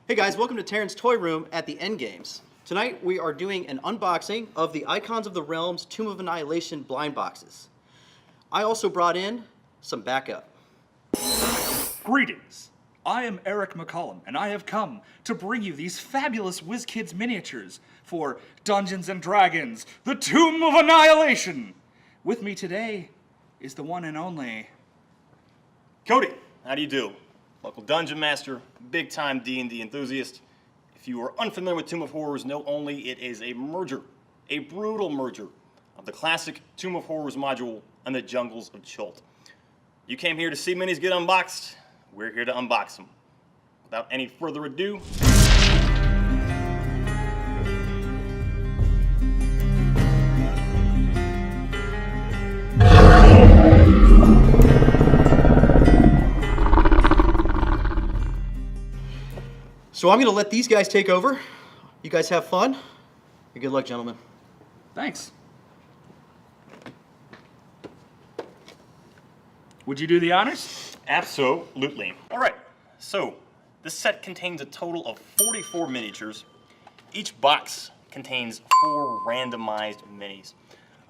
Hey guys, welcome to Tarans Toyroom at the Endgames. Tonight we are doing an unboxing of the Icons of the Realms Tomb of Annihilation blind boxes. I also brought in some backup. Greetings! I am Eric McCollum, and I have come to bring you these fabulous WizKids miniatures for Dungeons & Dragons, the Tomb of Annihilation! With me today is the one and only... Cody, how do you do? Local dungeon master, big-time D&D enthusiast. If you are unfamiliar with Tomb of Horrors, know only it is a merger, a brutal merger, of the classic Tomb of Horrors module and the jungles of Chult. You came here to see minis get unboxed. We're here to unbox them. Without any further ado, So I'm going to let these guys take over. You guys have fun. And good luck, gentlemen. Thanks. Would you do the honors? absolutely. All right, so this set contains a total of 44 miniatures. Each box contains 4 randomized minis.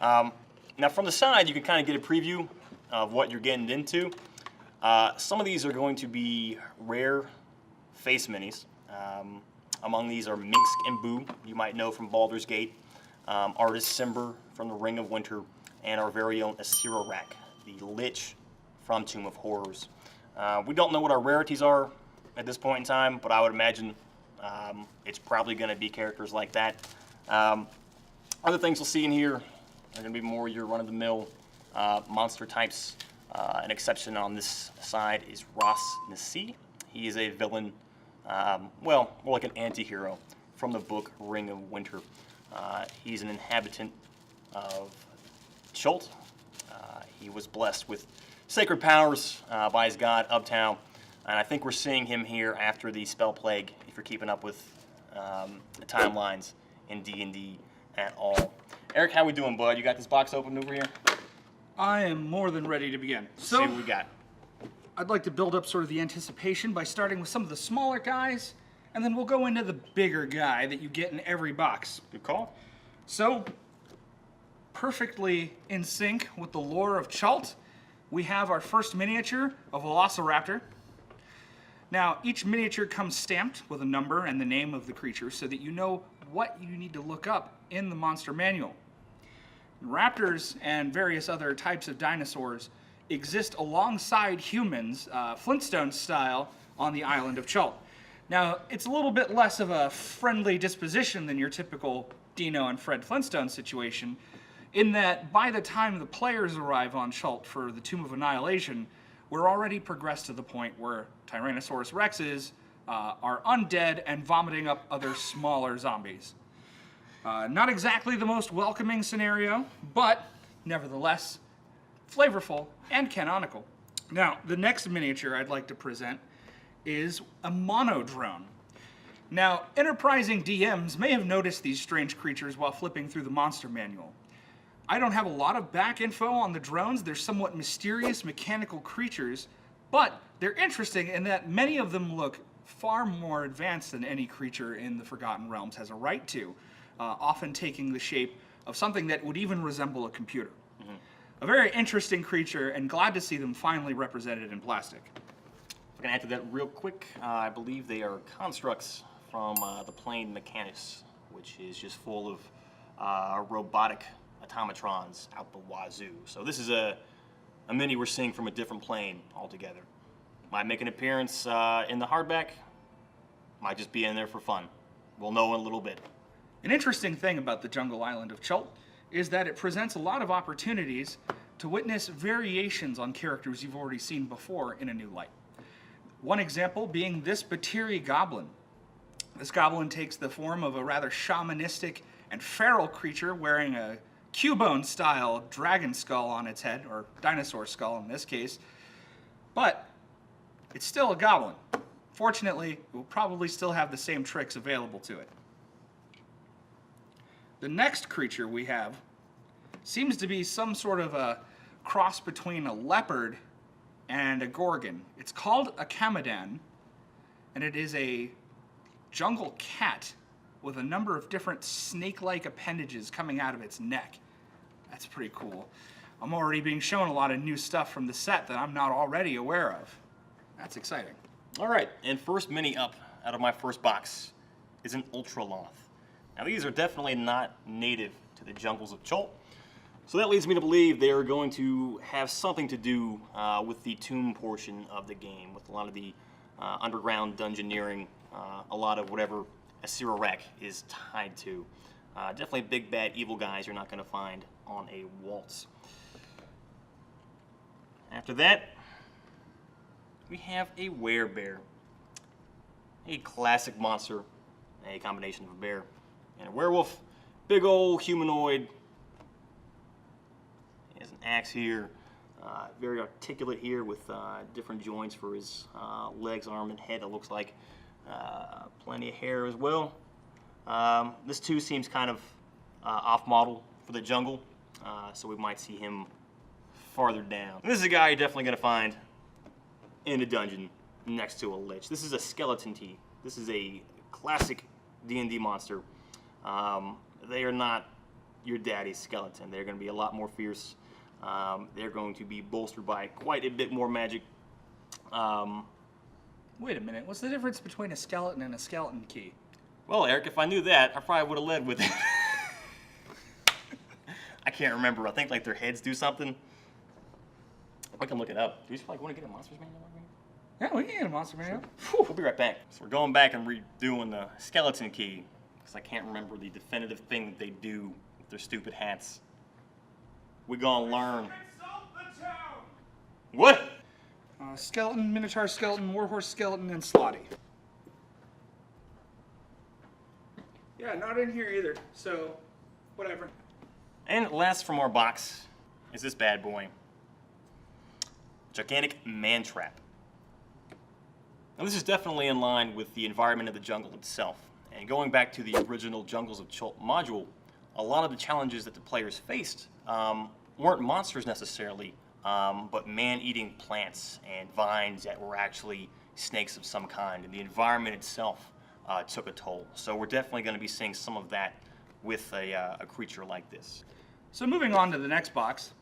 Now from the side, you can kind of get a preview of what you're getting into. Some of these are going to be rare face minis. Among these are Minsk and Boo, you might know from Baldur's Gate, Artist Cimber from the Ring of Winter, and our very own Asirorak, the Lich from Tomb of Horrors. We don't know what our rarities are at this point in time, but I would imagine it's probably going to be characters like that. Other things we'll see in here are going to be more your run-of-the-mill monster types. An exception on this side is Ross Nasi. He is a villain, well, more like an anti-hero from the book Ring of Winter. He's an inhabitant of Chult. He was blessed with sacred powers by his god, Uptown, and I think we're seeing him here after the Spell Plague, if you're keeping up with the timelines in D&D at all. Eric, how we doing, bud? You got this box open over here? I am more than ready to begin. Let's see what we got. I'd like to build up sort of the anticipation by starting with some of the smaller guys, and then we'll go into the bigger guy that you get in every box. Good call. So, perfectly in sync with the lore of Chult, we have our first miniature of Velociraptor. Now, each miniature comes stamped with a number and the name of the creature so that you know what you need to look up in the monster manual. Raptors and various other types of dinosaurs exist alongside humans, Flintstone style, on the island of Chult. Now, it's a little bit less of a friendly disposition than your typical Dino and Fred Flintstone situation, in that by the time the players arrive on Chult for the Tomb of Annihilation, we're already progressed to the point where Tyrannosaurus Rexes are undead and vomiting up other smaller zombies. Not exactly the most welcoming scenario, but nevertheless, flavorful and canonical. Now, the next miniature I'd like to present is a monodrone. Now, enterprising DMs may have noticed these strange creatures while flipping through the monster manual. I don't have a lot of back info on the drones. They're somewhat mysterious mechanical creatures, but they're interesting in that many of them look far more advanced than any creature in the Forgotten Realms has a right to, often taking the shape of something that would even resemble a computer. Mm-hmm. A very interesting creature, and glad to see them finally represented in plastic. If I can add to that real quick, I believe they are constructs from the plane Mechanus, which is just full of robotic automatrons out the wazoo. So this is a mini we're seeing from a different plane altogether. Might make an appearance in the hardback, might just be in there for fun. We'll know in a little bit. An interesting thing about the jungle island of Chult is that it presents a lot of opportunities to witness variations on characters you've already seen before in a new light. One example being this Batiri Goblin. This goblin takes the form of a rather shamanistic and feral creature wearing a Cubone-style dragon skull on its head, or dinosaur skull in this case, but it's still a goblin. Fortunately, it will probably still have the same tricks available to it. The next creature we have seems to be some sort of a cross between a leopard and a gorgon. It's called a Camo Den, and it is a jungle cat with a number of different snake-like appendages coming out of its neck. That's pretty cool. I'm already being shown a lot of new stuff from the set that I'm not already aware of. That's exciting. All right, and first mini up out of my first box is an Ultraloth. Now these are definitely not native to the jungles of Chult, so that leads me to believe they are going to have something to do with the tomb portion of the game, with a lot of the underground dungeoneering, a lot of whatever a Sirarak is tied to. Definitely big bad evil guys you're not going to find on a waltz. After that, we have a werebear. A classic monster, a combination of a bear and a werewolf. Big old humanoid. He has an axe here. Very articulate here with different joints for his legs, arm, and head, it looks like. Plenty of hair as well. This too seems kind of off-model for the jungle, so we might see him farther down. And this is a guy you're definitely going to find in a dungeon next to a lich. This is a skeleton tea. This is a classic D&D monster. They are not your daddy's skeleton. They're going to be a lot more fierce. They're going to be bolstered by quite a bit more magic. Wait a minute, what's the difference between a skeleton and a skeleton key? Well, Eric, if I knew that, I probably would have led with it. I can't remember. I think like their heads do something. I can look it up. Do you just like want to get a Monsters Manual? Yeah, we can get a monster manual. We'll be right back. So we're going back and redoing the skeleton key because I can't remember the definitive thing that they do with their stupid hats. We're gonna learn. What? Skeleton, Minotaur skeleton, Warhorse skeleton, and Slotty. Yeah, not in here either, so whatever. And last from our box is this bad boy. Gigantic Mantrap. Now this is definitely in line with the environment of the jungle itself. And going back to the original Jungles of Chult module, a lot of the challenges that the players faced weren't monsters necessarily, but man-eating plants and vines that were actually snakes of some kind. And the environment itself took a toll. So we're definitely going to be seeing some of that with a creature like this. So moving on to the next box,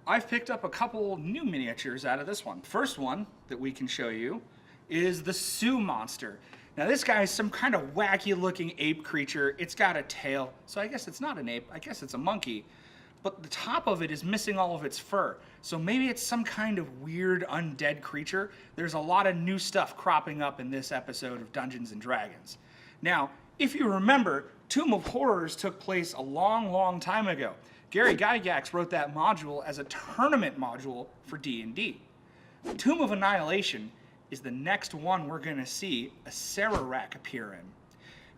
I've picked up a couple new miniatures out of this one. First one that we can show you is the Sioux monster. Now this guy is some kind of wacky looking ape creature. It's got a tail, so I guess it's not an ape, I guess it's a monkey. But the top of it is missing all of its fur. So maybe it's some kind of weird undead creature. There's a lot of new stuff cropping up in this episode of Dungeons and Dragons. Now, if you remember, Tomb of Horrors took place a long, long time ago. Gary Gygax wrote that module as a tournament module for D&D. Tomb of Annihilation is the next one we're going to see a Sirarak appear in.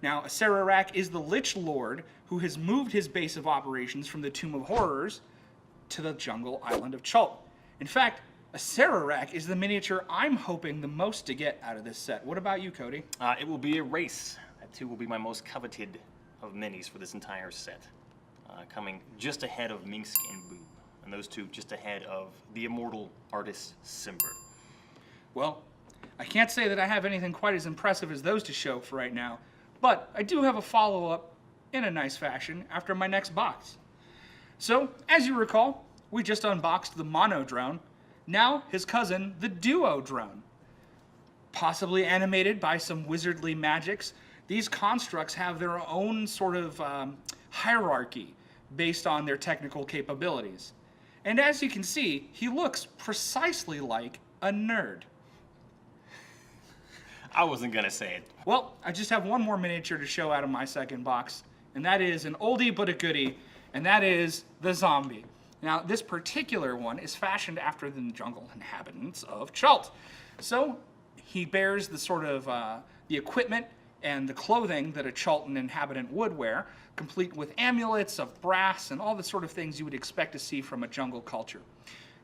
Now, a Sirarak is the Lich Lord who has moved his base of operations from the Tomb of Horrors to the jungle island of Chult. In fact, a Sirarak is the miniature I'm hoping the most to get out of this set. What about you, Cody? It will be a race. That too will be my most coveted of minis for this entire set. Coming just ahead of Minsk and Boo. And those two just ahead of the immortal artist Simber. Well, I can't say that I have anything quite as impressive as those to show for right now, but I do have a follow-up in a nice fashion after my next box. So, as you recall, we just unboxed the Mono Drone, now his cousin, the Duo Drone. Possibly animated by some wizardly magics, these constructs have their own sort of hierarchy based on their technical capabilities. And as you can see, he looks precisely like a nerd. I wasn't gonna say it. Well, I just have one more miniature to show out of my second box, and that is an oldie but a goodie, and that is the zombie. Now, this particular one is fashioned after the jungle inhabitants of Chult. So, he bears the sort of the equipment and the clothing that a Chultan inhabitant would wear, complete with amulets of brass and all the sort of things you would expect to see from a jungle culture.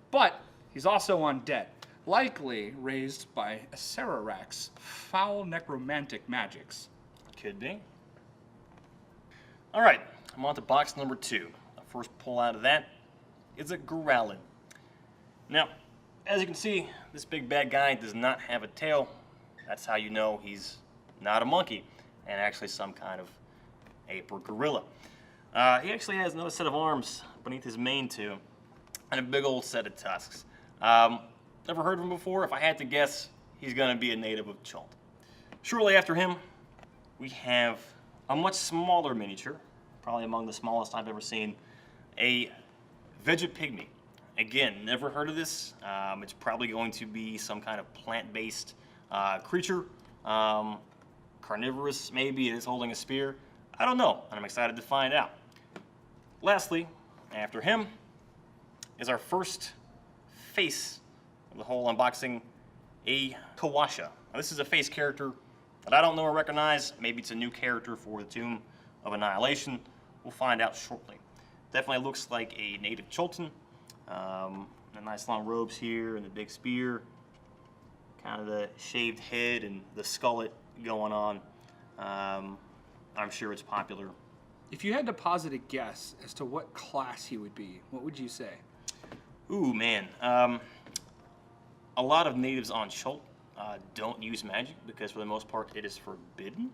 But he's also undead, likely raised by a Sirarak's foul necromantic magics. Could be. All right, I'm on to box number 2. The first pull out of that is a Growlin. Now, as you can see, this big bad guy does not have a tail. That's how you know he's not a monkey, and actually some kind of ape or gorilla. He actually has another set of arms beneath his mane too, and a big old set of tusks. Never heard of him before. If I had to guess, he's gonna be a native of Chult. Shortly after him, we have a much smaller miniature, probably among the smallest I've ever seen, a Vegapygmy. Again, never heard of this. It's probably going to be some kind of plant-based creature, carnivorous maybe. It is holding a spear. I don't know, and I'm excited to find out. Lastly, after him, is our first face of the whole unboxing, a Kawasha. Now, this is a face character that I don't know or recognize. Maybe it's a new character for the Tomb of Annihilation. We'll find out shortly. Definitely looks like a native Chultan. The nice long robes here and the big spear. Kind of the shaved head and the skullet going on. I'm sure it's popular. If you had to posit a guess as to what class he would be, what would you say? Ooh, man. A lot of natives on Chult don't use magic because for the most part it is forbidden.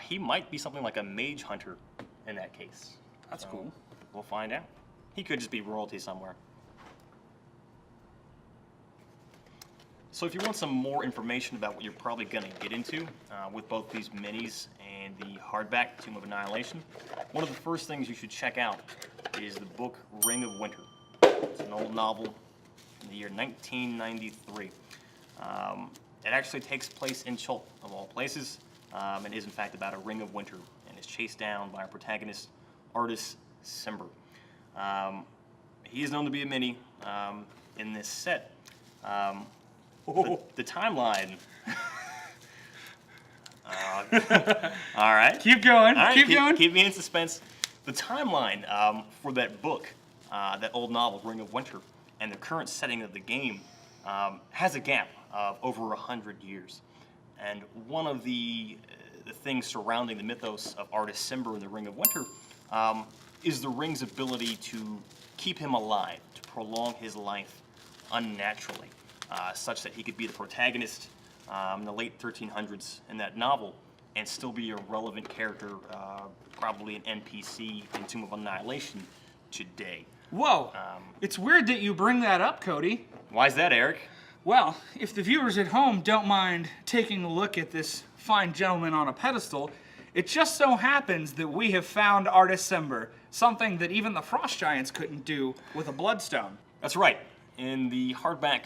He might be something like a mage hunter in that case. That's cool. We'll find out. He could just be royalty somewhere. So if you want some more information about what you're probably going to get into with both these minis and the hardback Tomb of Annihilation, one of the first things you should check out is the book Ring of Winter. It's an old novel from the year 1993. It actually takes place in Chult, of all places. It is in fact about a Ring of Winter and is chased down by our protagonist, artist Simber. He is known to be a mini in this set. The timeline. All right. Keep going. All right, keep going. Keep me in suspense. The timeline for that book, that old novel, Ring of Winter, and the current setting of the game has a gap of over 100 years. And one of the things surrounding the mythos of artist Simber in the Ring of Winter is the ring's ability to keep him alive, to prolong his life unnaturally, such that he could be the protagonist in the late 1300s in that novel and still be a relevant character, probably an NPC in Tomb of Annihilation today. Whoa. It's weird that you bring that up, Cody. Why is that, Eric? Well, if the viewers at home don't mind taking a look at this fine gentleman on a pedestal, it just so happens that we have found artist Simber, something that even the Frost Giants couldn't do with a bloodstone. That's right. In the hardback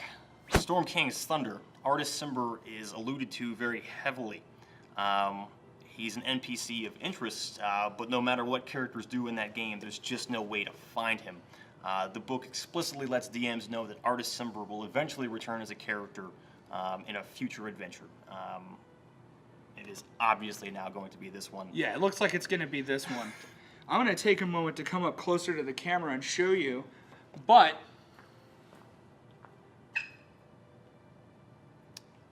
Storm King's Thunder, artist Simber is alluded to very heavily. He's an NPC of interest, but no matter what characters do in that game, there's just no way to find him. The book explicitly lets DMs know that artist Simber will eventually return as a character in a future adventure. It is obviously now going to be this one. Yeah, it looks like it's going to be this one. I'm going to take a moment to come up closer to the camera and show you, but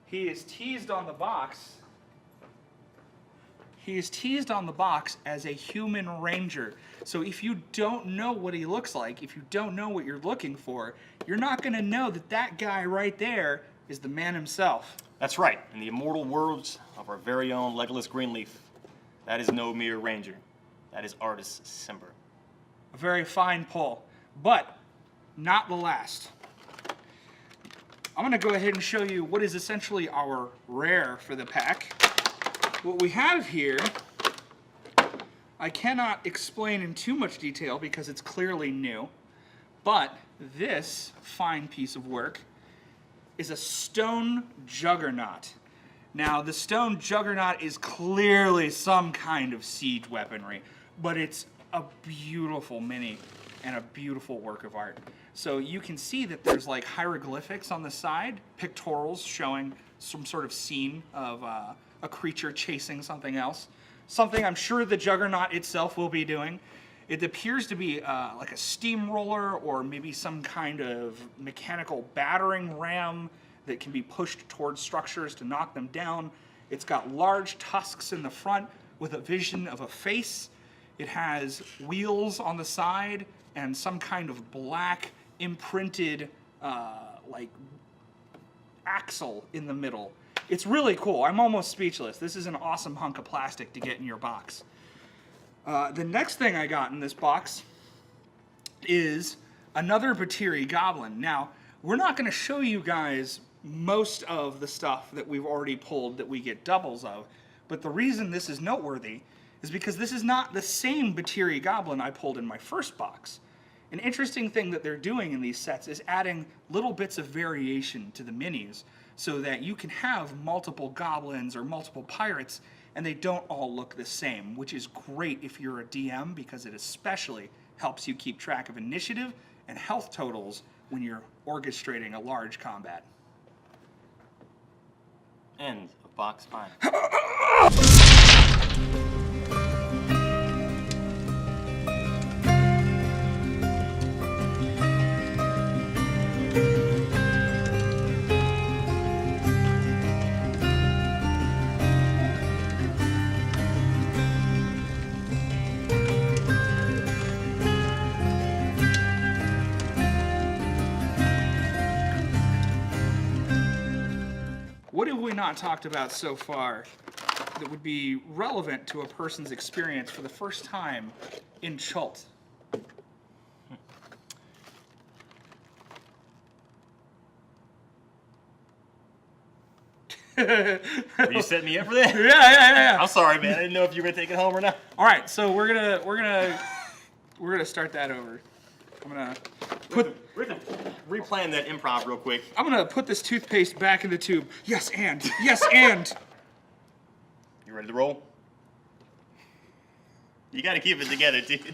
he is teased on the box. He is teased on the box as a human ranger. So if you don't know what he looks like, if you don't know what you're looking for, you're not going to know that that guy right there is the man himself. That's right. In the immortal words of our very own Legolas Greenleaf, that is no mere ranger. That is artist Simber. A very fine pull, but not the last. I'm going to go ahead and show you what is essentially our rare for the pack. What we have here, I cannot explain in too much detail because it's clearly new, but this fine piece of work is a stone Juggernaut. Now, the stone Juggernaut is clearly some kind of siege weaponry, but it's a beautiful mini and a beautiful work of art. So you can see that there's like hieroglyphics on the side, pictorials showing some sort of scene of a creature chasing something else. Something I'm sure the Juggernaut itself will be doing. It appears to be like a steamroller or maybe some kind of mechanical battering ram that can be pushed towards structures to knock them down. It's got large tusks in the front with a vision of a face. It has wheels on the side and some kind of black imprinted like axle in the middle. It's really cool. I'm almost speechless. This is an awesome hunk of plastic to get in your box. The next thing I got in this box is another Batiri Goblin. Now, we're not going to show you guys most of the stuff that we've already pulled that we get doubles of, but the reason this is noteworthy is because this is not the same Batiri Goblin I pulled in my first box. An interesting thing that they're doing in these sets is adding little bits of variation to the minis so that you can have multiple goblins or multiple pirates and they don't all look the same, which is great if you're a DM because it especially helps you keep track of initiative and health totals when you're orchestrating a large combat. End of box 5. What have we not talked about so far that would be relevant to a person's experience for the first time in Chult? Were you setting me up for that? Yeah. I'm sorry, man. I didn't know if you were gonna take it home or not. All right, so we're gonna start that over. I'm gonna We're gonna replan that improv real quick. I'm gonna put this toothpaste back in the tube. Yes, and. You ready to roll? You gotta keep it together, dude.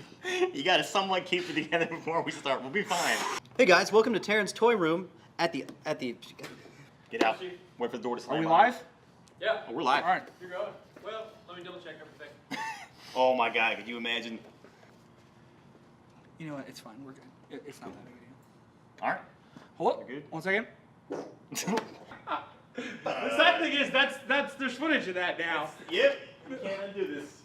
You gotta somewhat keep it together before we start. We'll be fine. Hey guys, welcome to Tarans Toyroom at the. Get out. Wait for the door to slam. Are we on. live? Yeah, Oh, we're live. All right. you're going. Well, let me double check everything. Oh my God, could you imagine? You know what? It's fine. We're good. It's not that big a deal. All right. Hold up. We're good. 1 second. The sad thing is, there's footage of that now. Yep. You can't undo this.